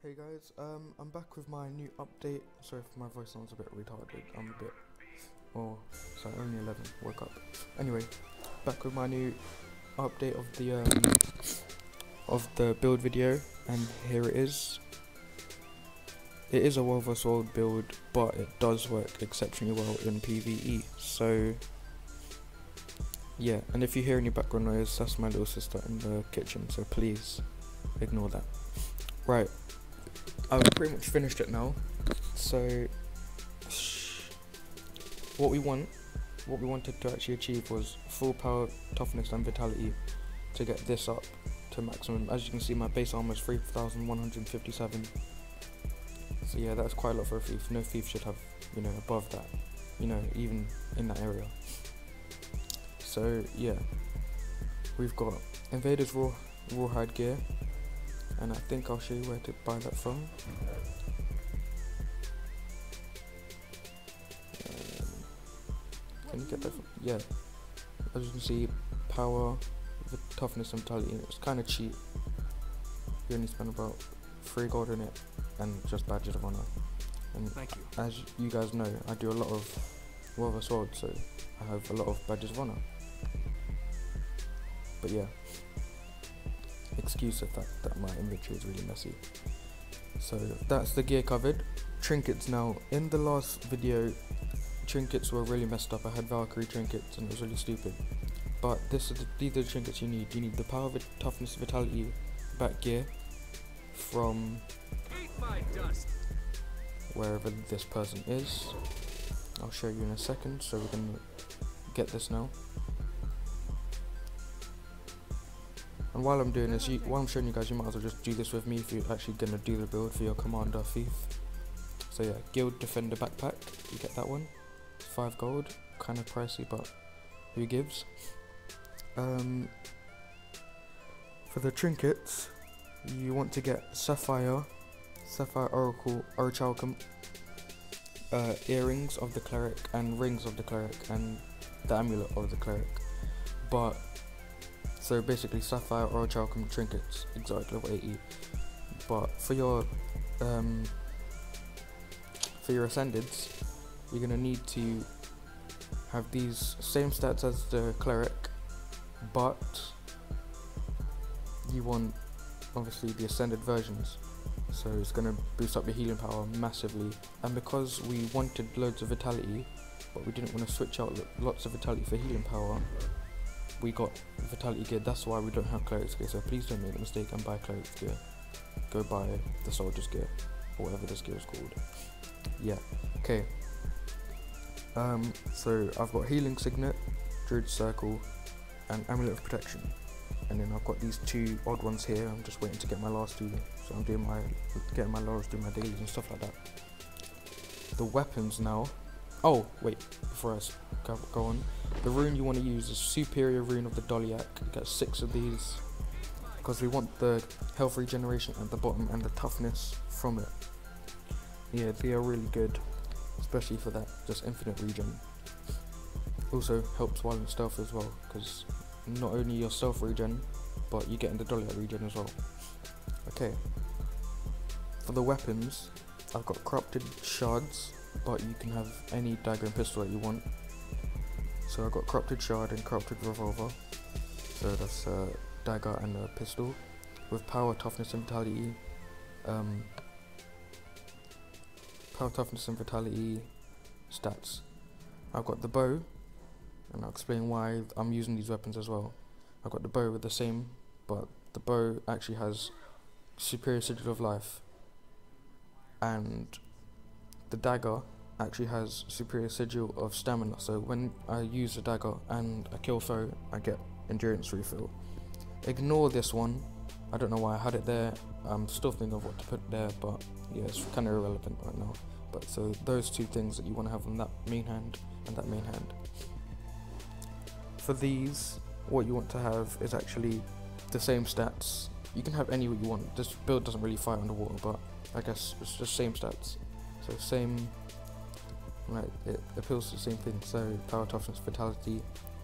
Hey guys, I'm back with my new update. Sorry if my voice sounds a bit retarded. I'm a bit, sorry, only 11. Woke up. Anyway, back with my new update of the build video, and here it is. It is a World vs. World build, but it does work exceptionally well in PvE. So yeah, and if you hear any background noise, that's my little sister in the kitchen. So please ignore that. Right. I've pretty much finished it now, so what we wanted to actually achieve was full power, toughness and vitality to get this up to maximum. As you can see, my base armor is 3,157, so yeah, that's quite a lot for a thief. No thief should have, above that, even in that area. So yeah, we've got Invaders Rawhide gear, and I think I'll show you where to buy that from. Can you get that from? Yeah, as you can see, power, toughness and vitality. It's kind of cheap. You only spend about 3 gold in it, and just badges of honor. And thank you. As you guys know, I do a lot of World vs. World, so I have a lot of badges of honor. But yeah, excuse the fact that my inventory is really messy. So that's the gear covered. Trinkets now. In the last video, trinkets were really messed up. I had Valkyrie trinkets and it was really stupid. But these are the trinkets you need. You need the power, toughness, vitality back gear from wherever this person is. I'll show you in a second. So we're gonna get this now. And while I'm doing this, while I'm showing you guys, you might as well just do this with me if you're actually going to do the build for your Commander Thief. So yeah, Guild Defender Backpack, you get that one. It's 5 gold, kind of pricey, but who gives? For the trinkets, you want to get Sapphire Oracle, Orichalcum, earrings of the Cleric, and rings of the Cleric, and the amulet of the Cleric. So basically, Sapphire, Orichalcum, trinkets, exotic level 80. But for your ascendeds, you're gonna need to have these same stats as the cleric, but you want obviously the ascended versions. So it's gonna boost up your healing power massively. And because we wanted loads of vitality, but we didn't want to switch out lots of vitality for healing power, we got vitality gear. That's why we don't have cleric's gear, so please don't make the mistake and buy cleric's gear. Go buy the soldier's gear, or whatever this gear is called. Yeah, okay. So I've got healing signet, druid circle, and amulet of protection. And then I've got these 2 odd ones here. I'm just waiting to get my last 2, so I'm getting my laurels, doing my dailies and stuff like that. The weapons now. Oh wait, before I go on, the rune you want to use is Superior Rune of the Doliac. Get 6 of these, because we want the health regeneration at the bottom and the toughness from it. Yeah, they are really good, especially for that, just infinite regen. Also helps while in stealth as well, because not only your stealth regen, but you get in the Doliac regen as well. Okay, for the weapons, I've got corrupted shards, but you can have any dagger and pistol that you want. So I've got corrupted shard and corrupted revolver. So that's a dagger and a pistol with power, toughness and vitality. Power, toughness and vitality stats. I've got the bow, and I'll explain why I'm using these weapons as well. I've got the bow with the same, but the bow actually has superior sigil of life, and the dagger actually has superior sigil of stamina. So when I use the dagger and I kill foe, I get endurance refill. Ignore this one, I don't know why I had it there. I'm still thinking of what to put there, but yeah, it's kind of irrelevant right now. But so those 2 things that you want to have on that main hand and that main hand. For these, what you want to have is actually the same stats. You can have any what you want. This build doesn't really fight underwater, but I guess it's just same stats. So same, right, it appeals to the same thing. So power, toughness, vitality,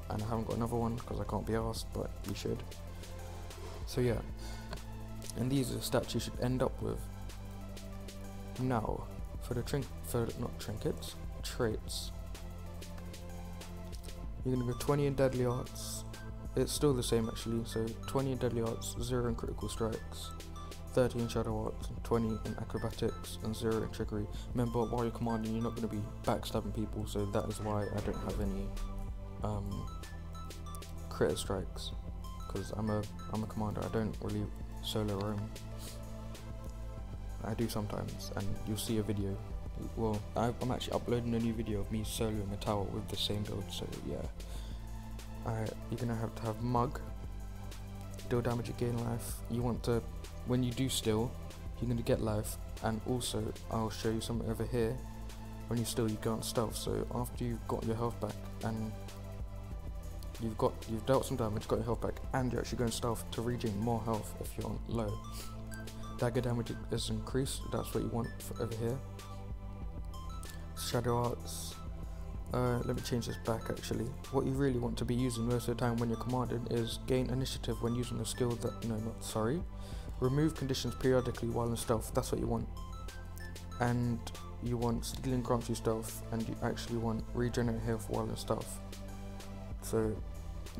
and I haven't got another one because I can't be asked, but you should. So yeah, and these are the stats you should end up with. Now, for the traits. You're gonna go 20 in deadly arts. It's still the same actually, so 20 in deadly arts, 0 in critical strikes, 30 in shadow arts, and 20 in acrobatics, and 0 in trickery. Remember, while you're commanding, you're not gonna be backstabbing people, so that is why I don't have any crit strikes, because I'm a commander. I don't really solo roam. I do sometimes, and you'll see a video. Well, I'm actually uploading a new video of me soloing a tower with the same build, so yeah. You're gonna have to have mug, deal damage at gain life. You want to, when you do steal, you're gonna get life, and also I'll show you something over here. When you steal, you go on stealth. So after you've got your health back and you've dealt some damage, got your health back, and you're actually going stealth to regain more health if you're on low. Dagger damage is increased. That's what you want for over here. Shadow arts. Let me change this back actually. What you really want to be using most of the time when you're commanding is gain initiative when using a skill that, remove conditions periodically while in stealth. That's what you want. And you want stealing grants you stealth, and you actually want regenerate health while in stealth. So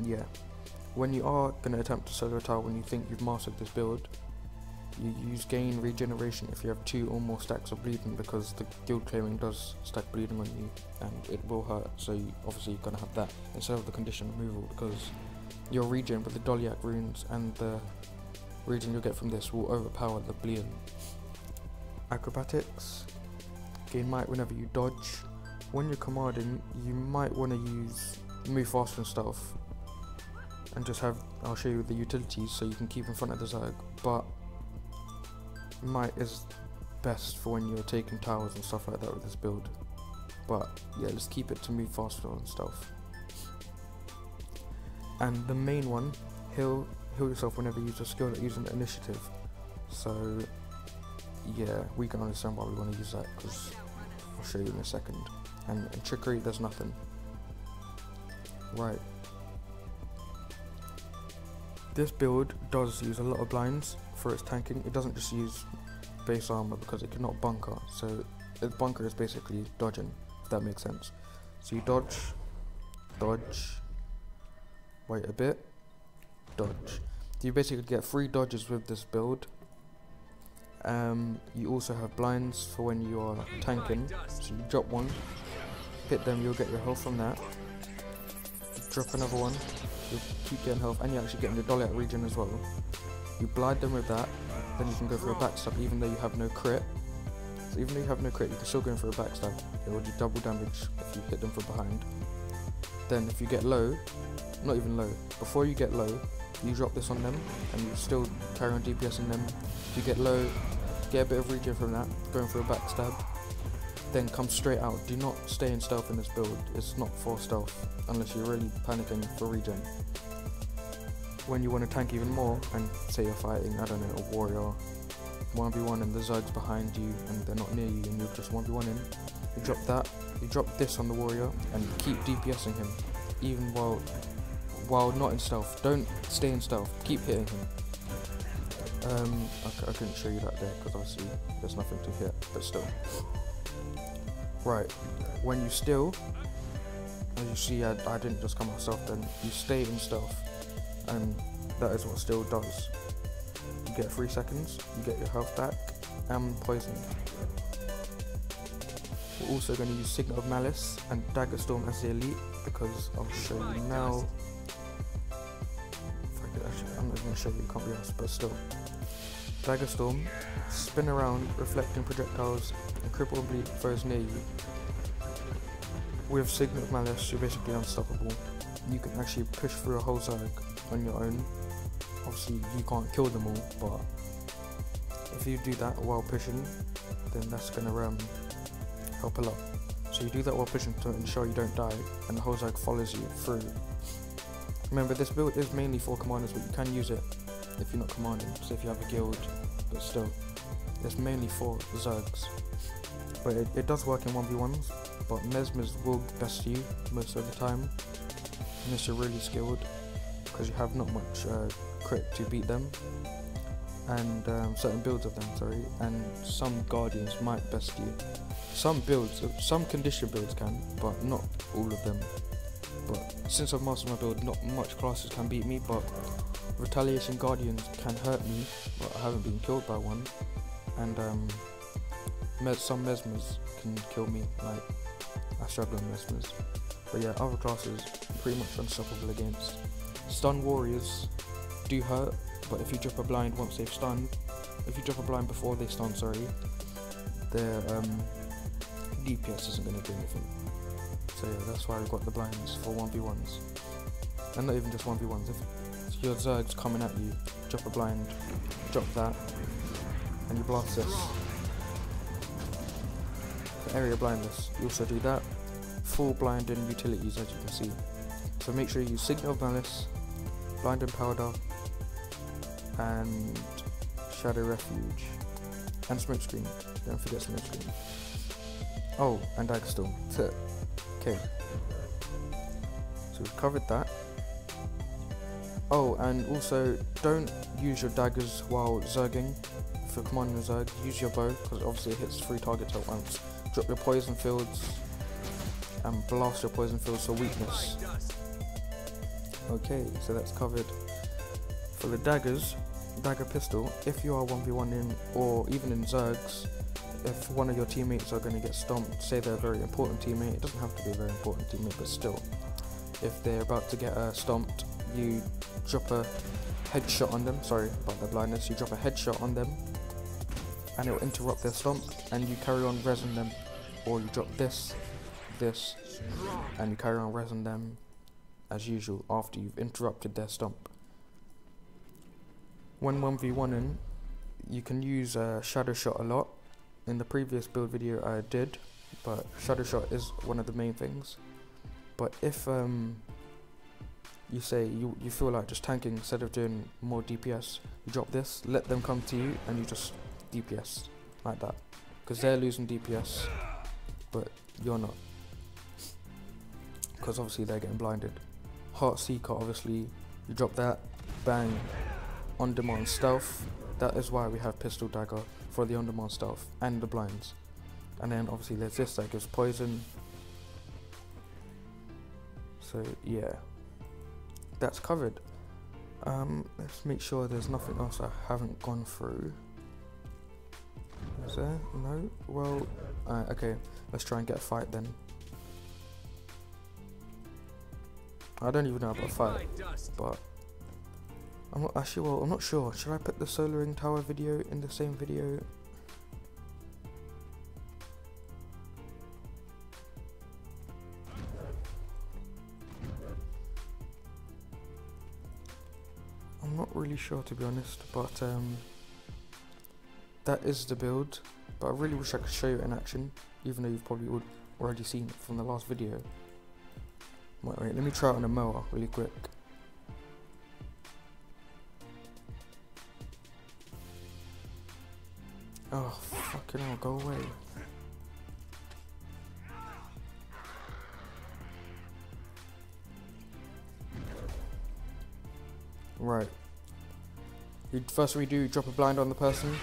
yeah, when you are going to attempt to solo a tower, when you think you've mastered this build, you use gain regeneration if you have 2 or more stacks of bleeding, because the guild clearing does stack bleeding on you and it will hurt, so obviously you're going to have that instead of the condition removal, because your regen with the Doliac runes and the regen you'll get from this will overpower the bleeding. Acrobatics. Gain might whenever you dodge. When you're commanding, you might want to use move faster and stealth, and just have, I'll show you the utilities so you can keep in front of the Zerg, but might is best for when you're taking towers and stuff like that with this build. But yeah, let's keep it to move faster and stealth. And the main one, heal yourself whenever you use a skill that uses initiative. So yeah, we can understand why we want to use that, because I'll show you in a second. And in trickery, there's nothing. Right. This build does use a lot of blinds for its tanking. It doesn't just use base armor because it cannot bunker. So its bunker is basically dodging, if that makes sense. So you dodge, wait a bit, dodge. You basically get 3 dodges with this build. You also have blinds for when you are tanking. So you drop one, hit them, you'll get your health from that. Drop another one, you'll keep getting health, and you're actually getting the Doliac regen as well. You blind them with that, then you can go for a backstab even though you have no crit. So even though you have no crit, you can still go in for a backstab. It will do double damage if you hit them from behind. Then if you get low, not even low, before you get low, you drop this on them and you still carry on DPSing them. If you get low, get a bit of regen from that, going for a backstab, then come straight out. Do not stay in stealth in this build. It's not for stealth unless you're really panicking for regen. When you want to tank even more, and say you're fighting, I don't know, a warrior 1v1 and the Zerg's behind you and they're not near you and you're just 1v1 in, you drop that, you drop this on the warrior and keep DPSing him even while not in stealth. Don't stay in stealth, keep hitting him. I couldn't show you that there because obviously there's nothing to hit, but still. Right, when you steal, as you see, I didn't just come myself, then you stay in stealth, and that is what steal does. You get 3 seconds, you get your health back, and poison. We're also going to use Signet of Malice and Dagger Storm as the elite, because I'll show you now. I'm not going to show you, can't be asked, but still. Dagger Storm, spin around, reflecting projectiles, and cripple and bleed foes near you. With Signet of Malice, you're basically unstoppable. You can actually push through a whole Zerg on your own. Obviously, you can't kill them all, but if you do that while pushing, then that's going to help a lot. So you do that while pushing to ensure you don't die, and the whole Zerg follows you through. Remember, this build is mainly for commanders, but you can use it if you're not commanding, so if you have a guild, but still, it's mainly for Zergs. But it does work in 1v1s, but Mesmers will best you most of the time, unless you're really skilled, because you have not much crit to beat them. and certain builds of them, sorry, and some guardians might best you. Some builds, some condition builds can, but not all of them. But since I've mastered my build, not much classes can beat me, but retaliation guardians can hurt me, but I haven't been killed by one, and some mesmers can kill me, like I struggle on mesmers. But yeah, other classes pretty much unstoppable against. Stun warriors do hurt, but if you drop a blind once they've stunned, if you drop a blind before they stun, sorry, their DPS isn't going to do anything. So yeah, that's why we've got the blinds for 1v1s. And not even just 1v1s, if your Zerg's coming at you, drop a blind, drop that, and you blast this. For area blindness, you also do that. Full blind and utilities, as you can see. So make sure you use Signal of Malice, Blind and Powder, and Shadow Refuge, and Smokescreen. Don't forget Smokescreen. Oh, and Dagger Storm. That's it. Okay. So we've covered that. Oh, and also don't use your daggers while zerging. If you're commanding a zerg, use your bow, because obviously it hits 3 targets at once. Drop your poison fields and blast your poison fields for weakness. Okay, so that's covered. For the daggers, dagger pistol, if you are 1v1 in, or even in zergs, if one of your teammates are going to get stomped, say they're a very important teammate, it doesn't have to be a very important teammate, but still, if they're about to get stomped, you drop a headshot on them, sorry about the blindness, you drop a headshot on them, and it will interrupt their stomp, and you carry on resin them, or you drop this, and you carry on resin them as usual after you've interrupted their stomp. When 1v1ing, you can use Shadow Shot a lot. In the previous build video I did, but Shadow Shot is one of the main things. But if you say you feel like just tanking instead of doing more DPS, you drop this, let them come to you, and you just DPS like that, because they're losing DPS but you're not, because obviously they're getting blinded. Heart Seeker, obviously you drop that, bang, on demand stealth. That is why we have pistol dagger, for the on demand stealth and the blinds. And then obviously there's this that gives poison. So yeah, that's covered. Let's make sure there's nothing else I haven't gone through. Is there? No? Well, okay, let's try and get a fight then. I don't even know about a fight, but I'm not actually, well, I'm not sure. Should I put the Solar Ring Tower video in the same video? I'm not really sure, to be honest, but that is the build. But I really wish I could show you in action, even though you've probably already seen it from the last video. Wait, let me try it on a mower really quick. Oh, fucking hell, go away. Right. First we do, drop a blind on the person.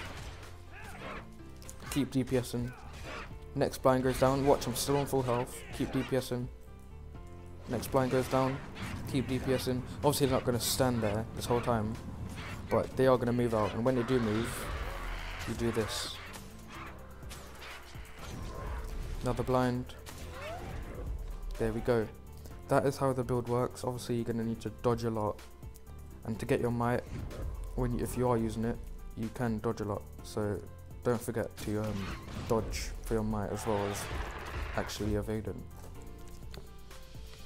Keep DPSing. Next blind goes down. Watch, I'm still on full health. Keep DPSing. Next blind goes down. Keep DPSing. Obviously they're not going to stand there this whole time, but they are going to move out. And when they do move, you do this. Another blind. There we go. That is how the build works. Obviously you're going to need to dodge a lot. And to get your might, if you are using it, you can dodge a lot. So don't forget to dodge for your might as well as actually evading.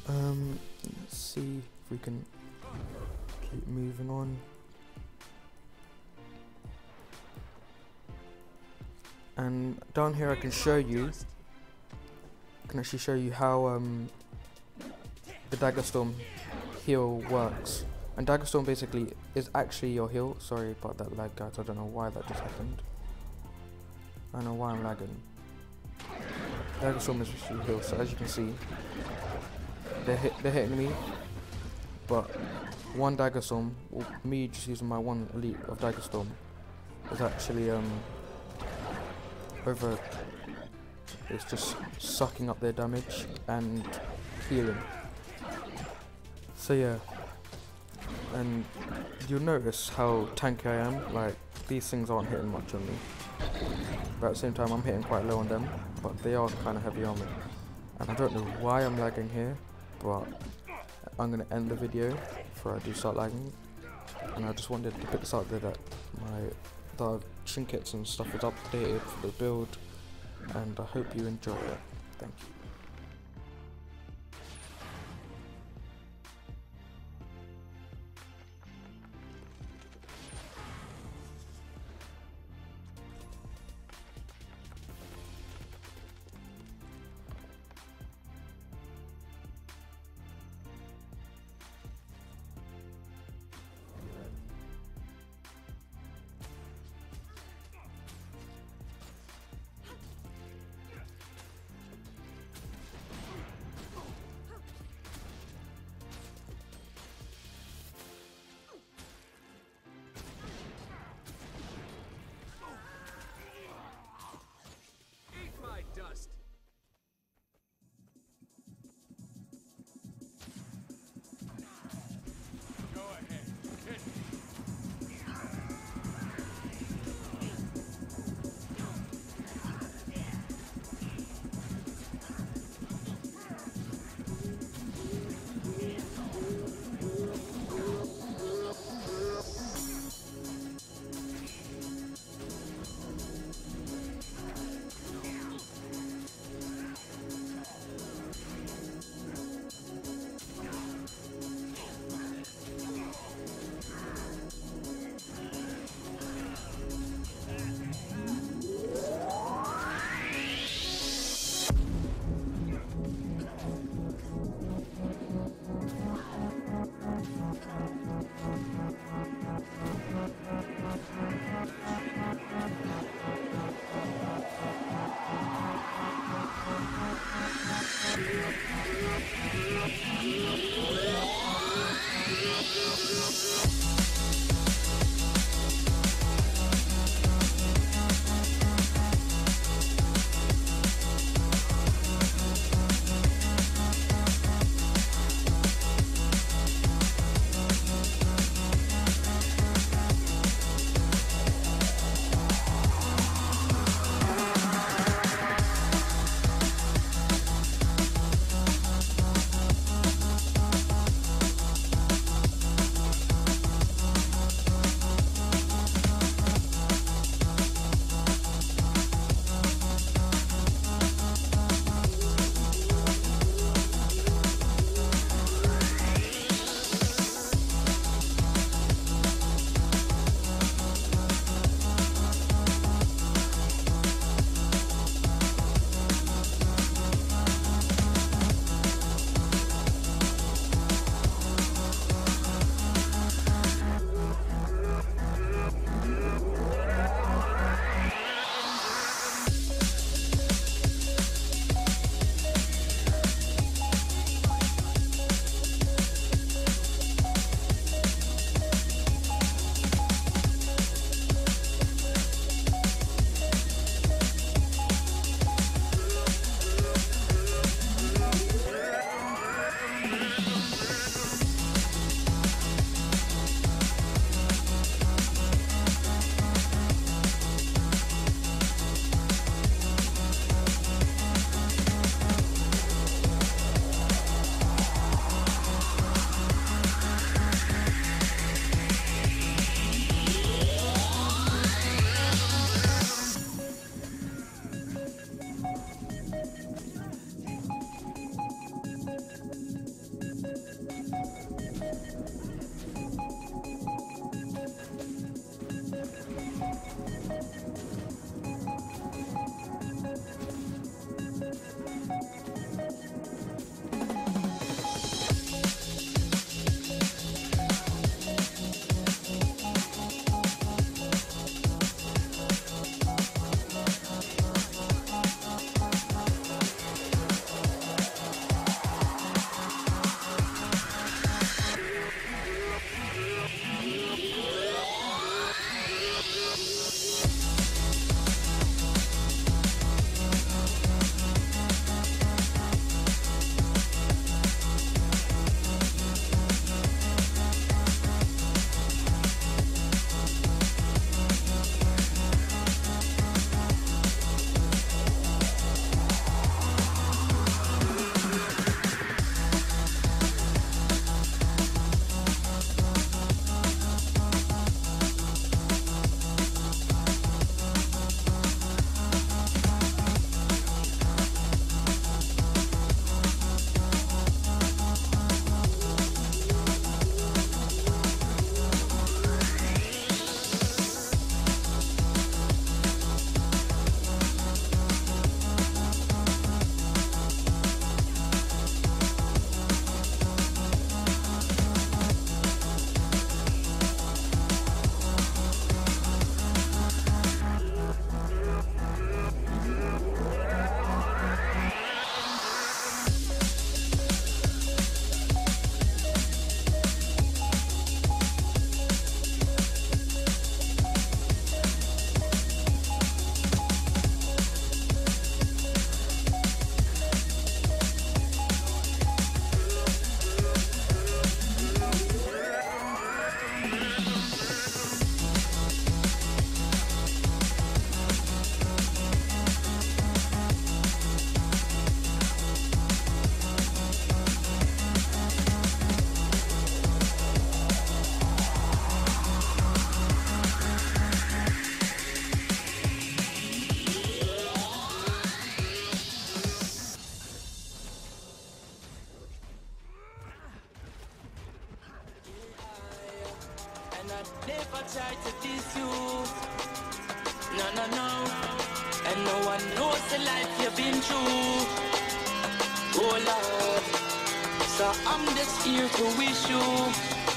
Let's see if we can keep moving on. And down here I can show you, actually show you how the Dagger Storm heal works. And Dagger Storm basically is actually your heal. Sorry about that lag, guys, I don't know why that just happened. I don't know why I'm lagging. Dagger Storm is just your heal, so as you can see, they're hitting me, but one Dagger Storm, me just using my one elite of Dagger Storm, is actually over. It's just sucking up their damage and healing. So yeah, and you'll notice how tanky I am. Like, these things aren't hitting much on me, but at the same time I'm hitting quite low on them, but they are kind of heavy armored. And I don't know why I'm lagging here, but I'm going to end the video before I do start lagging. And I just wanted to put this out there that the trinkets and stuff is updated for the build, and I hope you enjoy it. Thank you. now, and no one knows the life you've been through. Oh Lord, so I'm just here to wish you